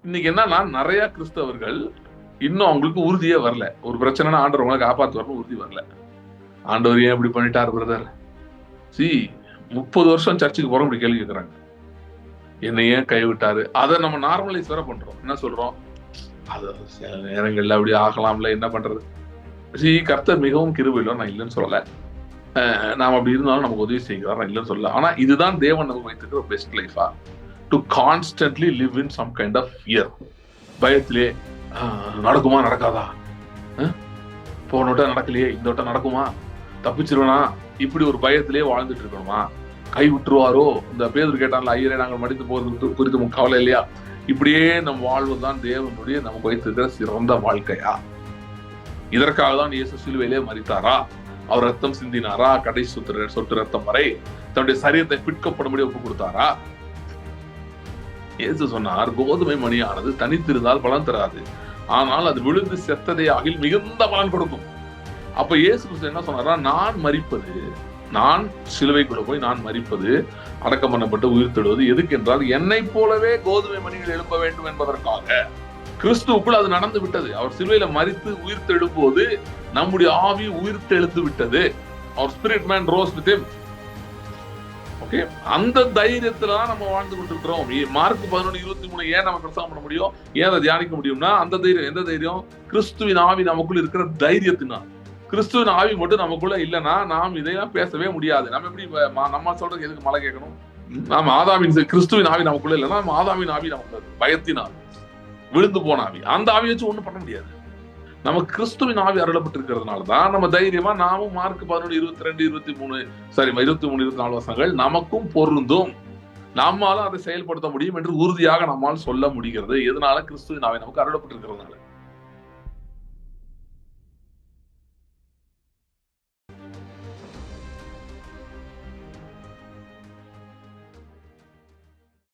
இன்னைக்கு என்னன்னா நிறைய கிறிஸ்தவர்கள் இன்னும் அவங்களுக்கு உறுதியே வரல. ஒரு பிரச்சனைனா ஆண்டவர் உங்களை காப்பாற்றுவார்னு உறுதி வரல. ஆண்டவர் ஏன் இப்படி பண்ணிட்டார் பிரதர்? 30 வருஷம் சர்ச்சுக்கு போறோம், இப்படி கேள்வி கேட்கறாங்க. என்னை ஏன் கைவிட்டாரு? அதை நம்ம நார்மலைஸ் வேற பண்றோம். என்ன சொல்றோம்? அது சில நேரங்கள்ல அப்படி ஆகலாம்ல, என்ன பண்றது? கர்த்தர் மிகவும் கிருபையிலும், நான் இல்லைன்னு சொல்லல. நாம் அப்படி இருந்தாலும் நமக்கு உதவி செய்கிறார், நான் இல்லைன்னு சொல்லல. ஆனா இதுதான் தேவன் நமக்கு வைத்திருக்கிற பெஸ்ட் லைஃபா? To constantly live in some kind of fear. பயத்திலே நடக்குமா நடக்காதா, போன வட்டம் நடக்கலையே, இந்த வட்டம் நடக்குமா, தப்பிச்சிருவனா, இப்படி ஒரு பயத்திலே வாழ்ந்துட்டு இருக்கணுமா? கை விட்டுருவாரோ? இந்த பேதுரு கேட்டான்ல, ஐயரே நாங்கள் மடித்து போறது குறித்து கவலை இல்லையா? இப்படியே நம் வாழ்வுதான் தேவனுடைய நமக்கு வைத்திருக்கிற சிறந்த வாழ்க்கையா? இதற்காக தான் இயேசு சிலுவையிலே மரித்தாரா? அவர் ரத்தம் சிந்தினாரா? கடைசி சொட்டு ரத்தம் வரை தன்னுடைய சரீரத்தை பிற்கப்படும்படி ஒப்பு கொடுத்தாரா? இயேசு சொன்னார், கோதுமை மணியானது தனித்திருந்தால் பலன் தராது, ஆனால் அது விழுந்து செத்ததே ஆகில் மிகுந்த பலன் கொடுக்கும். அப்ப இயேசு கிறிஸ்து என்ன சொன்னாரா? நான் மரிப்பது, நான் சிலுவைக்குள்ள போய் நான் மரிப்பது, அடக்கம் பண்ணப்பட்டு உயிர் தெழுவது எதுக்கு என்றால் என்னை போலவே கோதுமை மணிகள் எழுப்ப வேண்டும் என்பதற்காக. கிறிஸ்துவுக்குள் அது நடந்து விட்டது. அவர் சிலுவையில மரித்து உயிர் தெழும்போது நம்முடைய ஆவி உயிர் தெழுந்து விட்டது. அவர் spirit man rose with him. Okay, அந்த தைரியத்துலதான் நம்ம வாழ்ந்து கொண்டிருக்கிறோம். மார்க் 11:23 ஏன் நம்ம பிரசங்கம் பண்ண முடியும், ஏன் அதை தியானிக்க முடியும்னா அந்த தைரியம். எந்த தைரியம்? கிறிஸ்துவின் ஆவி நமக்குள்ள இருக்கிற தைரியத்தினால். கிறிஸ்துவின் ஆவி மட்டும் நமக்குள்ள இல்லைன்னா நாம் இதையெல்லாம் பேசவே முடியாது. நம்ம எப்படி நம்ம சொல்றது எதுக்கு மழை கேட்கணும்? நாம ஆதாமின் கிறிஸ்துவின் ஆவி நமக்குள்ள இல்லைன்னா நம்ம ஆதாமின் ஆவி நமக்குள்ள பயத்தினால் விழுந்து போன ஆவி, அந்த ஆவி வச்சு ஒண்ணும் பண்ண முடியாது. நம்ம கிறிஸ்துவின் ஆவி அருளப்பட்டிருக்கிறதுனாலதான் நம்ம தைரியமா நாமும் மார்க் 11:22-23 வசனங்கள் நமக்கும் பொருந்தும், நம்மால அதை செயல்படுத்த முடியும் என்று உறுதியாக நம்மால் சொல்ல முடிகிறது. எதனால? கிறிஸ்துவின் ஆவி நமக்கு அருளப்பட்டிருக்கிறதுனால.